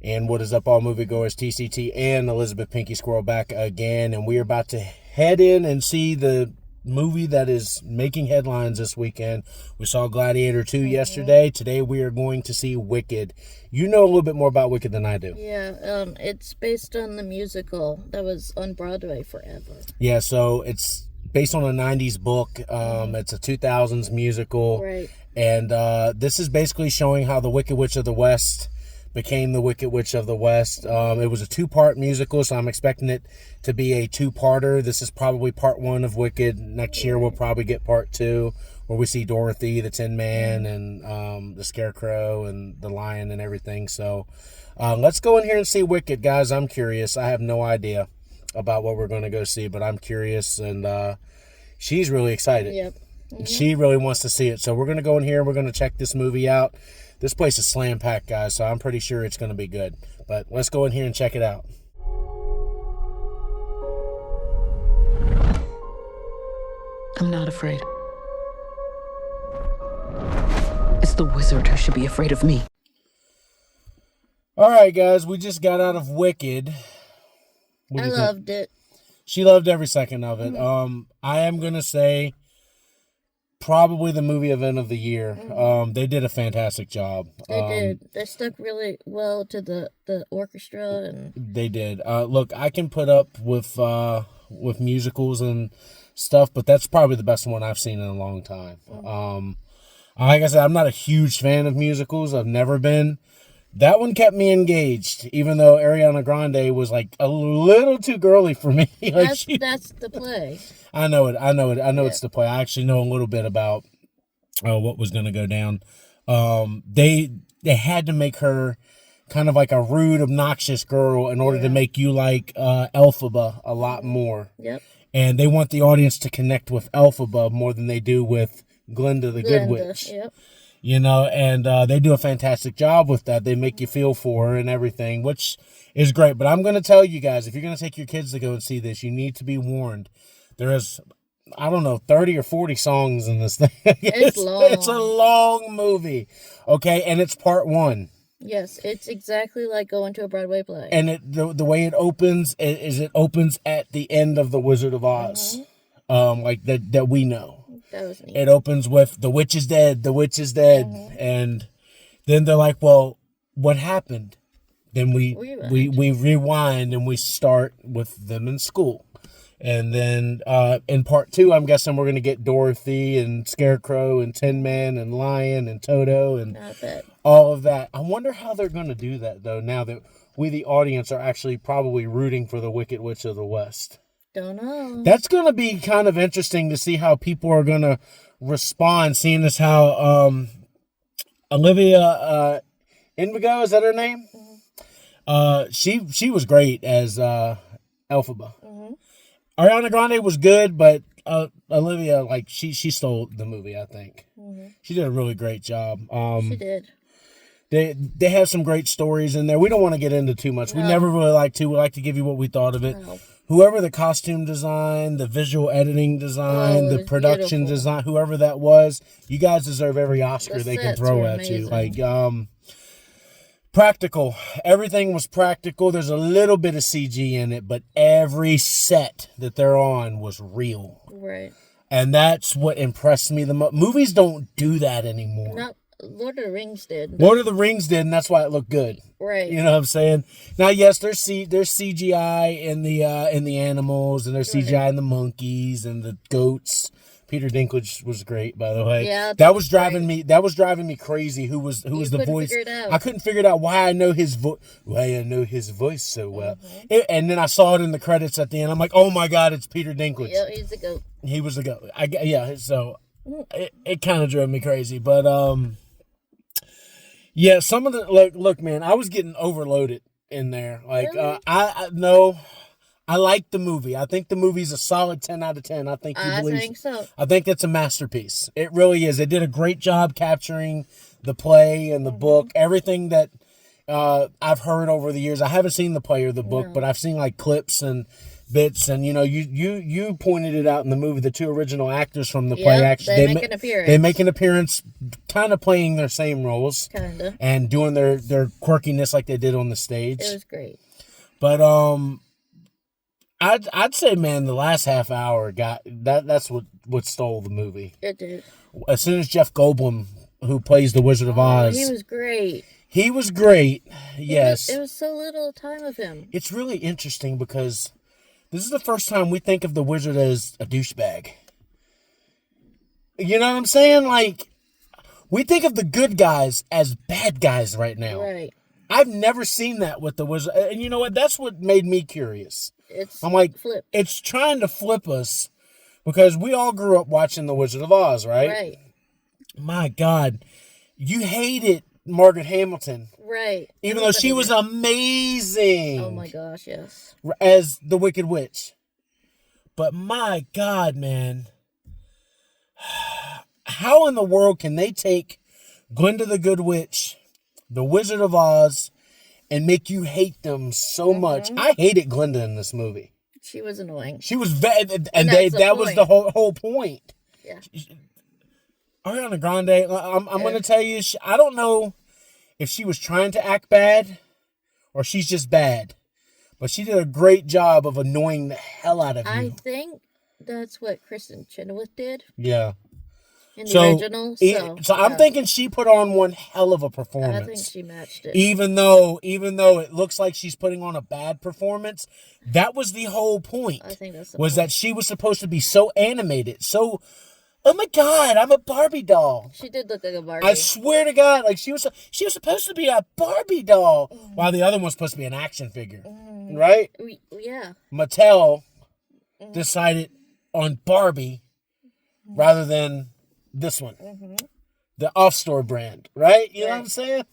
And what is up, all moviegoers? TCT and Elizabeth Pinky Squirrel back again, and we are about to head in and see the movie that is making headlines this weekend. We saw Gladiator 2 yesterday. Today we are going to see Wicked. You know a little bit more about Wicked than I do. Yeah, it's based on the musical that was on Broadway forever. Yeah, so it's based on a 90s book. It's a 2000s musical. Right. And this is basically showing how the Wicked Witch of the West became the Wicked Witch of the West. It was a 2-part musical, so I'm expecting it to be a 2-parter. This is probably part 1 of Wicked. Next year we'll probably get part 2, where we see Dorothy, the Tin Man, and the Scarecrow, and the Lion, and everything. So let's go in here and see Wicked, guys. I'm curious. I have no idea about what we're going to go see, but I'm curious, and she's really excited. Yep. She really wants to see it. So we're going to go in here and we're going to check this movie out. This place is slam-packed, guys, so I'm pretty sure it's going to be good. But let's go in here and check it out. I'm not afraid. It's the wizard who should be afraid of me. All right, guys, we just got out of Wicked. I loved it. She loved every second of it. I am going to say probably the movie event of the year. They did a fantastic job. They did. They stuck really well to the orchestra, and they did. Look, I can put up with musicals and stuff, but that's probably the best one I've seen in a long time. Like I said, I'm not a huge fan of musicals. I've never been. That one kept me engaged, even though Ariana Grande was like a little too girly for me. that's the play. I know it. It's the play. I actually know a little bit about what was going to go down. They had to make her kind of like a rude, obnoxious girl in order to make you like Elphaba a lot more. Yep. And they want the audience to connect with Elphaba more than they do with Glinda the Good Witch. Yep. You know, and they do a fantastic job with that. They make you feel for her and everything, which is great. But I'm going to tell you guys, if you're going to take your kids to go and see this, you need to be warned. There is, I don't know, 30 or 40 songs in this thing. It's long. It's a long movie, okay? And it's part 1. Yes, it's exactly like going to a Broadway play. And the way it opens is it opens at the end of The Wizard of Oz, like that we know. That was neat. It opens with "The witch is dead, the witch is dead," and then they're like, "Well, what happened?" Then we rewind and we start with them in school, and then in part 2, I'm guessing we're gonna get Dorothy and Scarecrow and Tin Man and Lion and Toto and all of that. I wonder how they're gonna do that though. Now that we, the audience, are actually probably rooting for the Wicked Witch of the West. Don't know. That's going to be kind of interesting to see how people are going to respond, seeing as how Olivia Indigo, is that her name? She was great as Elphaba. Ariana Grande was good, but Olivia, like, she stole the movie, I think. She did a really great job. She did. They have some great stories in there. We don't want to get into too much. No. We never really like to. We like to give you what we thought of it. No. Whoever the costume design, the visual editing design, the production design, whoever that was, you guys deserve every Oscar they can throw at you. Like, practical. Everything was practical. There's a little bit of CG in it, but every set that they're on was real. Right. And that's what impressed me the most. Movies don't do that anymore. No. Lord of the Rings did. Lord of the Rings did, and that's why it looked good. Right. You know what I'm saying? Now, yes, there's CGI in the animals, and there's CGI in the monkeys and the goats. Peter Dinklage was great, by the way. Yeah, that was driving me crazy. Who was the voice? I couldn't figure it out why I know his voice so well. And then I saw it in the credits at the end. I'm like, oh my God, it's Peter Dinklage. Yeah, he's the goat. He was the goat. So it kind of drove me crazy, but yeah, some of the look, man, I was getting overloaded in there. Like, really? I like the movie. I think the movie's a solid 10 out of 10. I think so. I think it's a masterpiece. It really is. They did a great job capturing the play and the book, everything that I've heard over the years. I haven't seen the play or the book, but I've seen like clips, and bits, and you pointed it out in the movie. The two original actors from the play actually they make an appearance. They make an appearance, kind of playing their same roles, and doing their quirkiness like they did on the stage. It was great. But I'd say, man, the last half hour that's what stole the movie. It did. As soon as Jeff Goldblum, who plays the Wizard of Oz, he was great. He was great. Yes, it was so little time of him. It's really interesting because this is the first time we think of the wizard as a douchebag. You know what I'm saying? Like, we think of the good guys as bad guys right now. Right. I've never seen that with the wizard. And you know what? That's what made me curious. I'm like, it's trying to flip us because we all grew up watching The Wizard of Oz, right? Right. My God. You hated Margaret Hamilton. Right. Even though she was amazing. Oh my gosh, yes. As the Wicked Witch. But my God, man. How in the world can they take Glinda the Good Witch, the Wizard of Oz, and make you hate them so much? I hated Glinda in this movie. She was annoying. She was that was the whole point. Yeah. Ariana Grande, I'm going to tell you, I don't know if she was trying to act bad or she's just bad. But she did a great job of annoying the hell out of you. I think that's what Kristen Chenoweth did. Yeah. In the original. So I'm thinking she put on one hell of a performance. I think she matched it. Even though it looks like she's putting on a bad performance, that was the whole point. I think that's the was point. that she was supposed to be so animated, so... Oh my God, I'm a Barbie doll. She did look like a Barbie. I swear to God, like she was supposed to be a Barbie doll, while the other one's supposed to be an action figure, right? Yeah. Mattel decided on Barbie rather than this one, the off-store brand, right? You know what I'm saying?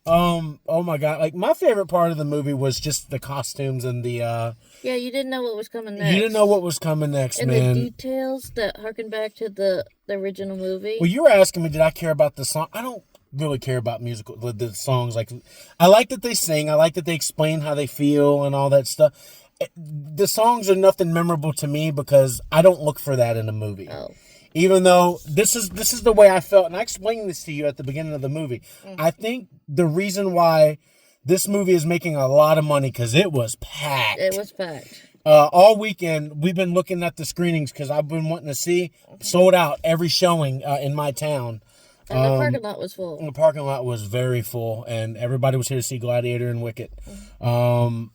Oh my God, like my favorite part of the movie was just the costumes and the. Yeah, you didn't know what was coming next. You didn't know what was coming next, and man. And the details that harken back to the original movie. Well, you were asking me, did I care about the song? I don't really care about the songs. Like, I like that they sing. I like that they explain how they feel and all that stuff. The songs are nothing memorable to me because I don't look for that in a movie. Oh. Even though this is the way I felt, and I explained this to you at the beginning of the movie. I think the reason why this movie is making a lot of money because it was packed. It was packed. All weekend, we've been looking at the screenings because I've been wanting to see. Sold out every showing in my town. And the parking lot was full. The parking lot was very full, and everybody was here to see Gladiator and Wicked. What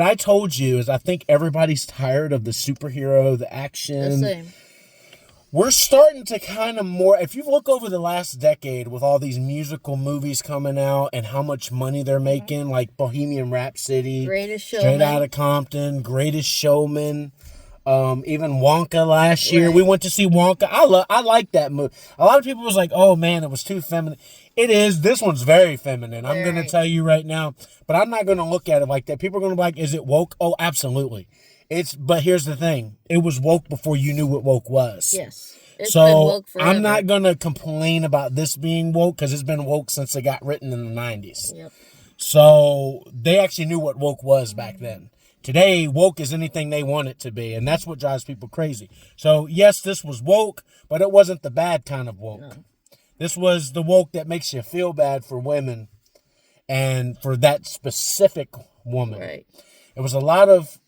I told you is I think everybody's tired of the superhero, the action. The same. We're starting to kind of more, if you look over the last decade with all these musical movies coming out and how much money they're making, like Bohemian Rhapsody, Greatest Showman, Straight Outta Compton, Greatest Showman, even Wonka last year. Right. We went to see Wonka. I like that movie. A lot of people was like, oh man, it was too feminine. It is. This one's very feminine. I'm going to tell you right now, but I'm not going to look at it like that. People are going to be like, is it woke? Oh, absolutely. But here's the thing. It was woke before you knew what woke was. Yes. It's been woke forever. I'm not going to complain about this being woke because it's been woke since it got written in the 90s. Yep. So they actually knew what woke was back then. Today, woke is anything they want it to be, and that's what drives people crazy. So, yes, this was woke, but it wasn't the bad kind of woke. No. This was the woke that makes you feel bad for women and for that specific woman. Right. It was a lot of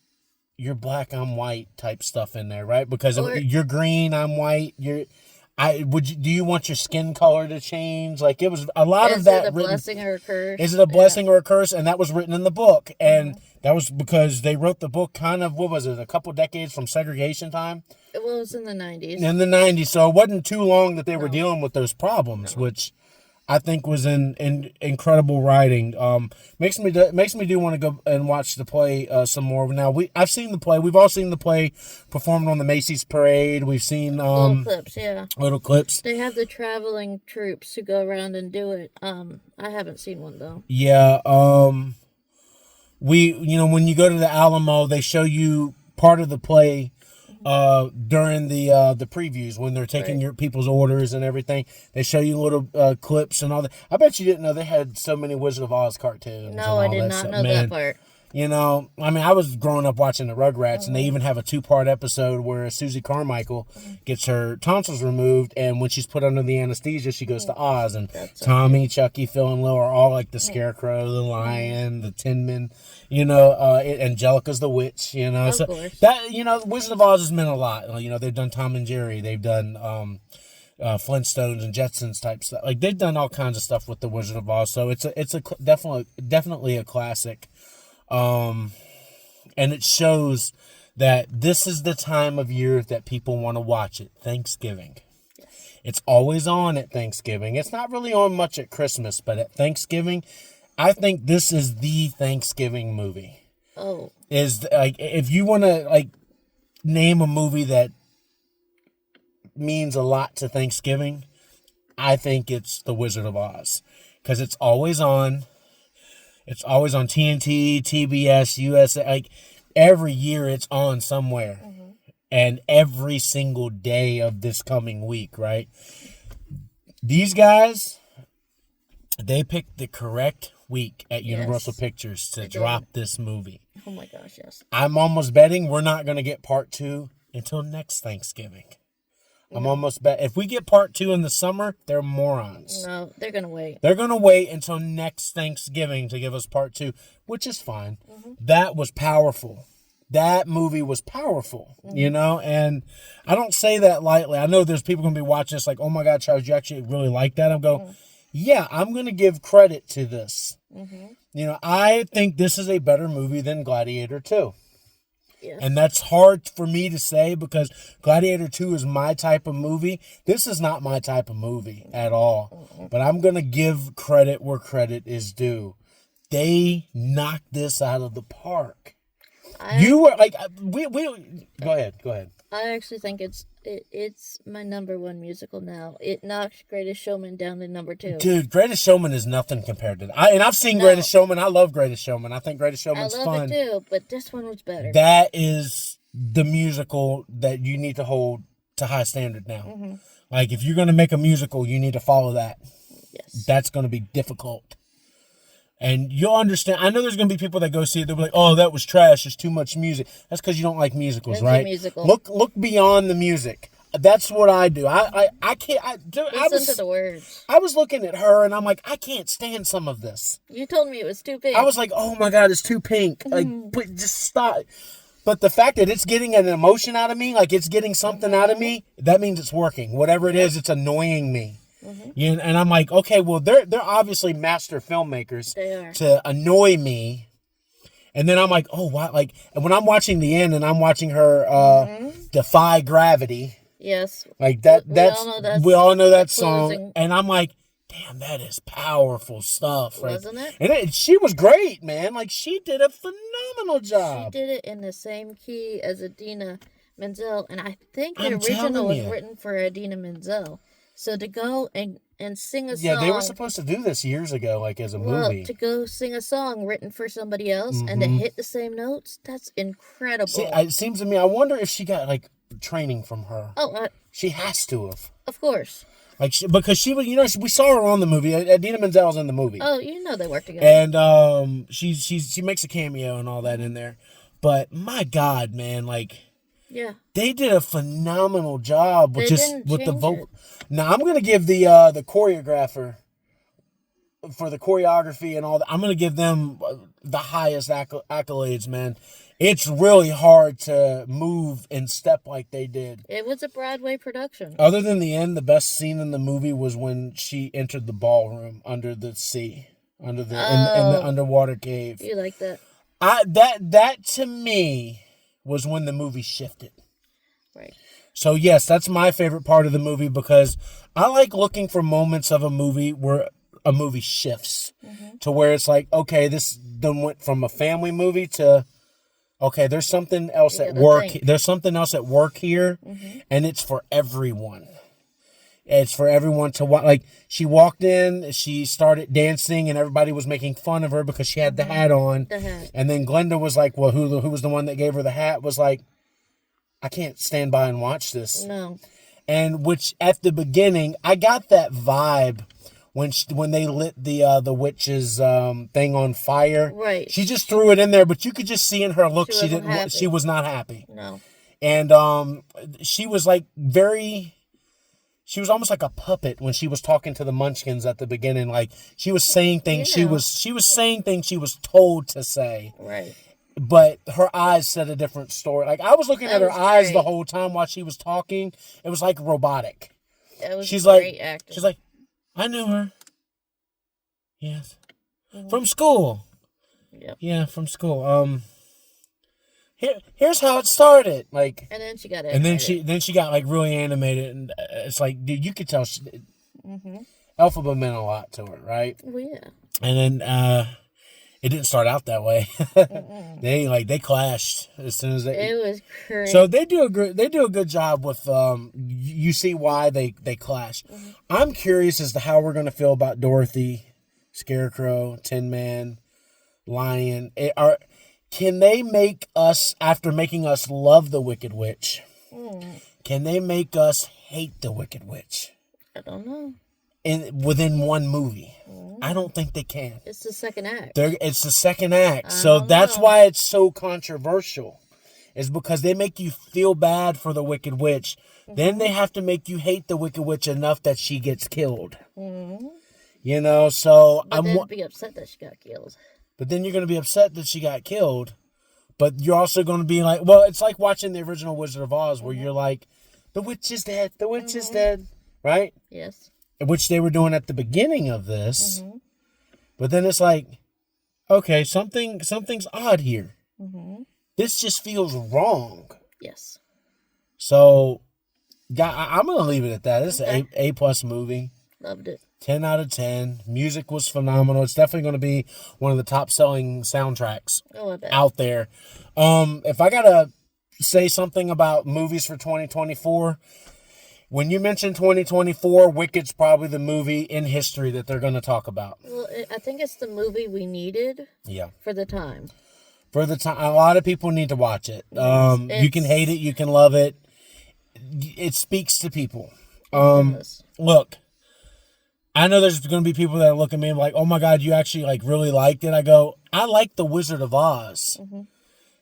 you're black, I'm white type stuff in there, right? Because you're green, I'm white. Do you want your skin color to change? Like it was a lot of that. Is it a blessing or a curse? Is it a blessing or a curse? And that was written in the book, and that was because they wrote the book kind of a couple decades from segregation time. It was in the 90s. In the 90s, so it wasn't too long that they were dealing with those problems, which I think was in incredible writing. Makes me do want to go and watch the play some more. Now I've seen the play. We've all seen the play performed on the Macy's parade. We've seen little clips. Yeah, little clips. They have the traveling troops who go around and do it. I haven't seen one though. Yeah. When you go to the Alamo, they show you part of the play. During the previews when they're taking your people's orders and everything, they show you little clips and all that. I bet you didn't know they had so many Wizard of Oz cartoons. No, I did not know that part. You know, I mean, I was growing up watching the Rugrats, and they even have a 2-part episode where Susie Carmichael gets her tonsils removed, and when she's put under the anesthesia, she goes to Oz, and Tommy, Chucky, Phil, and Lil are all like the Scarecrow, the Lion, the Tin Man, you know, Angelica's the witch, you know. Of So course. that, you know, Wizard of Oz has meant a lot. You know, they've done Tom and Jerry, they've done Flintstones and Jetsons type stuff. Like, they've done all kinds of stuff with the Wizard of Oz, so it's a definitely a classic. And it shows that this is the time of year that people want to watch it, Thanksgiving. Yes. It's always on at Thanksgiving. It's not really on much at Christmas, but at Thanksgiving, I think this is the Thanksgiving movie. Oh. Is like, if you want to like name a movie that means a lot to Thanksgiving, I think it's The Wizard of Oz, because it's always on. It's always on TNT, TBS, USA. Like, every year it's on somewhere. And every single day of this coming week, right? These guys, they picked the correct week at Universal Pictures to drop this movie. Oh my gosh, yes. I'm almost betting we're not going to get part 2 until next Thanksgiving. I'm almost bet. If we get part 2 in the summer, they're morons. No, they're going to wait. They're going to wait until next Thanksgiving to give us part 2, which is fine. That was powerful. That movie was powerful, you know? And I don't say that lightly. I know there's people going to be watching this like, oh my God, Charles, you actually really like that? I'm going, yeah, I'm going to give credit to this. You know, I think this is a better movie than Gladiator 2. Yes. And that's hard for me to say because Gladiator 2 is my type of movie. This is not my type of movie at all. But I'm going to give credit where credit is due. They knocked this out of the park. You were like, we go ahead. I actually think it's my number one musical now. It knocked Greatest Showman down to number 2. Dude, Greatest Showman is nothing compared to that. I've seen Greatest Showman. I love Greatest Showman. I think Greatest Showman's fun. I love it too, but this one was better. That is the musical that you need to hold to high standard now. Like, if you're going to make a musical, you need to follow that. Yes. That's going to be difficult. And you'll understand. I know there's going to be people that go see it. They'll be like, oh, that was trash. There's too much music. That's because you don't like musicals, It's right? a musical. Look beyond the music. That's what I do. I can't. Listen to the words. I was looking at her and I'm like, I can't stand some of this. You told me it was too big. I was like, oh my God, it's too pink. Like, just stop. But the fact that it's getting an emotion out of me, like it's getting something out of me, that means it's working. Whatever it is, it's annoying me. You know, and I'm like, okay, well, they're obviously master filmmakers. They are. To annoy me. And then I'm like, oh, wow. Like, and when I'm watching the end and I'm watching her defy gravity. Yes. Like that. We all know that song. closing. And I'm like, damn, that is powerful stuff. Right? Wasn't it? And she was great, man. Like, she did a phenomenal job. She did it in the same key as Idina Menzel. And I think the I'm original telling was you. written for Idina Menzel. So to go and sing a song. Yeah, they were supposed to do this years ago, like as a movie. To go sing a song written for somebody else and to hit the same notes, that's incredible. See, it seems to me, I wonder if she got like training from her. Oh, She has to have. of course. Like, because she was, you know, we saw her on the movie. Idina Menzel's in the movie. Oh, you know they work together. And she makes a cameo and all that in there. But my God, man, like, yeah. they did a phenomenal job with They just didn't with the change vocal. it. Now I'm gonna give the choreographer for the choreography and all that. I'm gonna give them the highest accolades, man. It's really hard to move and step like they did. It was a Broadway production. Other than the end, the best scene in the movie was when she entered the ballroom under the sea, under the in the underwater cave. You like that? That to me was when the movie shifted. Right. So yes, that's my favorite part of the movie because I like looking for moments of a movie where a movie shifts to where it's like, okay, this then went from a family movie to, okay, there's something else at work. There's something else at work here, and it's for everyone. It's for everyone to watch. Like, she walked in, she started dancing, and everybody was making fun of her because she had the hat on. The hat. And then Glenda was like, well, who was the one that gave her the hat, was like, I can't stand by and watch this. No. And which at the beginning, I got that vibe when they lit the witch's thing on fire. Right. She just threw it in there, but you could just see in her look She wasn't happy. she was not happy. No. And she was like she was almost like a puppet when she was talking to the Munchkins at the beginning. Like she was saying things she was saying things she was told to say. Right. But her eyes said a different story. Like I was looking at her eyes great. the whole time while she was talking. It was like robotic. That was She's great like acting. she's like, I knew her. Yes. From school. Yep. Yeah, from school. Here's how it started. Like, and then she got it. and then she got like really animated, and it's like, dude, you could tell Alphabet meant a lot to her, right? Well, yeah. And then it didn't start out that way. They clashed as soon as they. It was crazy. So they do a good job with you see why they clash. I'm curious as to how we're gonna feel about Dorothy, Scarecrow, Tin Man, Lion. Can they make us, after making us love the Wicked Witch, can they make us hate the Wicked Witch? I don't know. Within one movie. I don't think they can. It's the second act. It's the second act. So that's why it's so controversial. Is because they make you feel bad for the Wicked Witch. Then they have to make you hate the Wicked Witch enough that she gets killed. You know, so But then be upset that she got killed. But then you're going to be upset that she got killed. But you're also going to be like, well, it's like watching the original Wizard of Oz where you're like, the witch is dead. The witch is dead. Right? Yes. Which they were doing at the beginning of this. But then it's like, okay, something's odd here. This just feels wrong. Yes. So, I'm going to leave it at that. It's an A+ movie. Loved it. 10 out of 10. Music was phenomenal. It's definitely going to be one of the top selling soundtracks out there. If I got to say something about movies for 2024, when you mention 2024, Wicked's probably the movie in history that they're going to talk about. Well, I think it's the movie we needed. Yeah. For the time. For the time. A lot of people need to watch it. You can hate it. You can love it. It speaks to people. Look. I know there's going to be people that look at me and like, oh my God, you actually like really liked it. I go, I like The Wizard of Oz.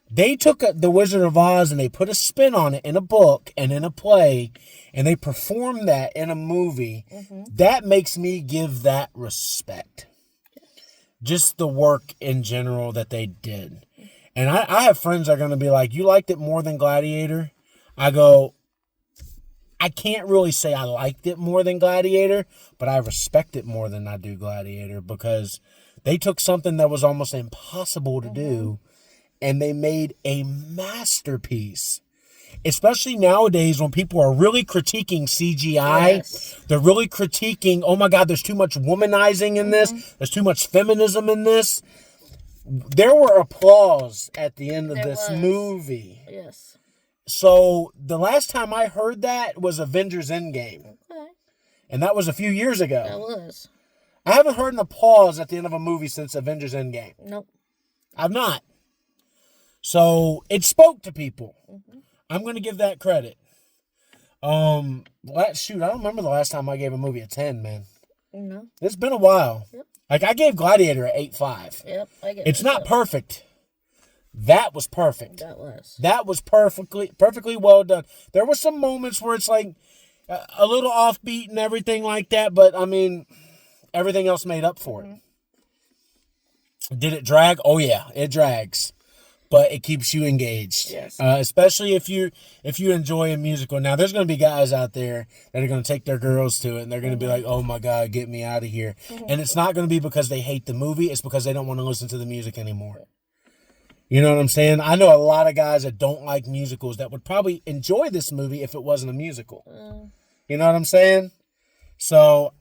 They took The Wizard of Oz and they put a spin on it in a book and in a play, and they performed that in a movie. That makes me give that respect. Just the work in general that they did. And I have friends that are going to be like, you liked it more than Gladiator? I go, I can't really say I liked it more than Gladiator, but I respect it more than I do Gladiator because they took something that was almost impossible to do and they made a masterpiece. Especially nowadays when people are really critiquing CGI. Yes. They're really critiquing, oh my God, there's too much womanizing in this. There's too much feminism in this. There were applause at the end of this movie. Yes. So, the last time I heard that was Avengers Endgame. Okay. And that was a few years ago. That was. I haven't heard an applause at the end of a movie since Avengers Endgame. Nope. I've not. So, it spoke to people. I'm going to give that credit. Shoot, I don't remember the last time I gave a movie a 10, man. No. It's been a while. Yep. Like, I gave Gladiator an 8.5. Yep, I get it. It's not perfect. That was perfect. That was perfectly well done. There were some moments where it's like a little offbeat and everything like that, but I mean, everything else made up for it. Did it drag? Oh yeah, it drags, but it keeps you engaged. Yes. Especially if you enjoy a musical. Now, there's going to be guys out there that are going to take their girls to it, and they're going to be like, "Oh my God, get me out of here!" And it's not going to be because they hate the movie; it's because they don't want to listen to the music anymore. You know what I'm saying? I know a lot of guys that don't like musicals that would probably enjoy this movie if it wasn't a musical. You know what I'm saying? So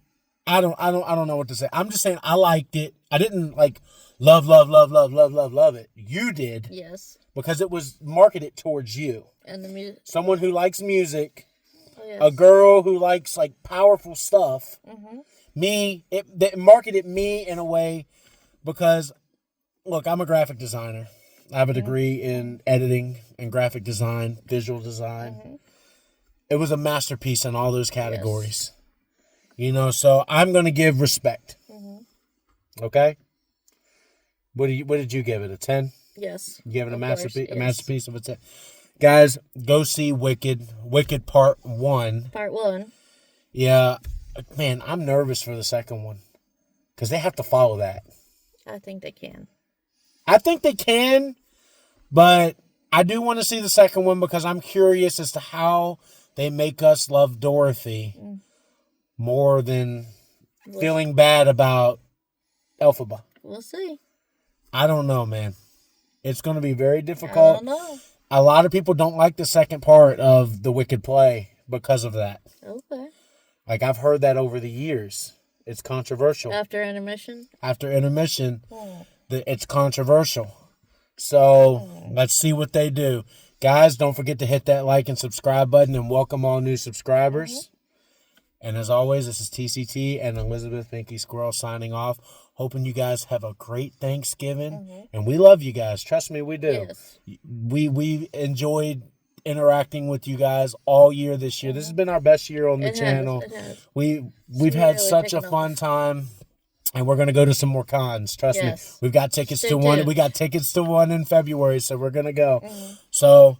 I don't know what to say. I'm just saying I liked it. I didn't like love it. You did. Yes. Because it was marketed towards you. And the music. Someone who likes music. Oh, yes. A girl who likes like powerful stuff. It marketed me in a way because look, I'm a graphic designer. I have a degree in editing and graphic design, visual design. It was a masterpiece in all those categories. You know, so I'm going to give respect. Okay? What did you give it? A 10? Yes. You gave it a Of masterpiece, course, a yes. masterpiece of a 10. Guys, go see Wicked. Wicked Part 1. Part 1. Yeah. Man, I'm nervous for the second one. Because they have to follow that. I think they can. I think they can, but I do want to see the second one because I'm curious as to how they make us love Dorothy more than feeling bad about Elphaba. We'll see. I don't know, man. It's going to be very I difficult. don't know. A lot of people don't like the second part of the Wicked play because of that. Okay. Like, I've heard that over the years. It's controversial. After intermission? After intermission, it's controversial. So, let's see what they do. Guys, don't forget to hit that like and subscribe button and welcome all new subscribers. And as always, this is TCT and Elizabeth Pinky Squirrel signing off. Hoping you guys have a great Thanksgiving. And we love you guys. Trust me, we do. Yes. We enjoyed interacting with you guys all year this year. This has been our best year on the channel. It has. We've had really such a taken fun off. time. And we're gonna go to some more cons. Trust me. Yes. We've got tickets Stay to one. tuned. We got tickets to one in February, so we're gonna go. So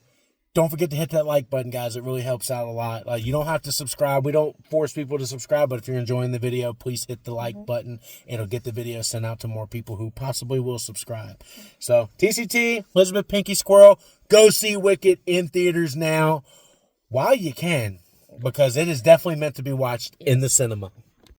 don't forget to hit that like button, guys. It really helps out a lot. You don't have to subscribe. We don't force people to subscribe, but if you're enjoying the video, please hit the like button. It'll get the video sent out to more people who possibly will subscribe. So TCT, Elizabeth Pinky Squirrel, go see Wicked in theaters now while you can, because it is definitely meant to be watched in the cinema.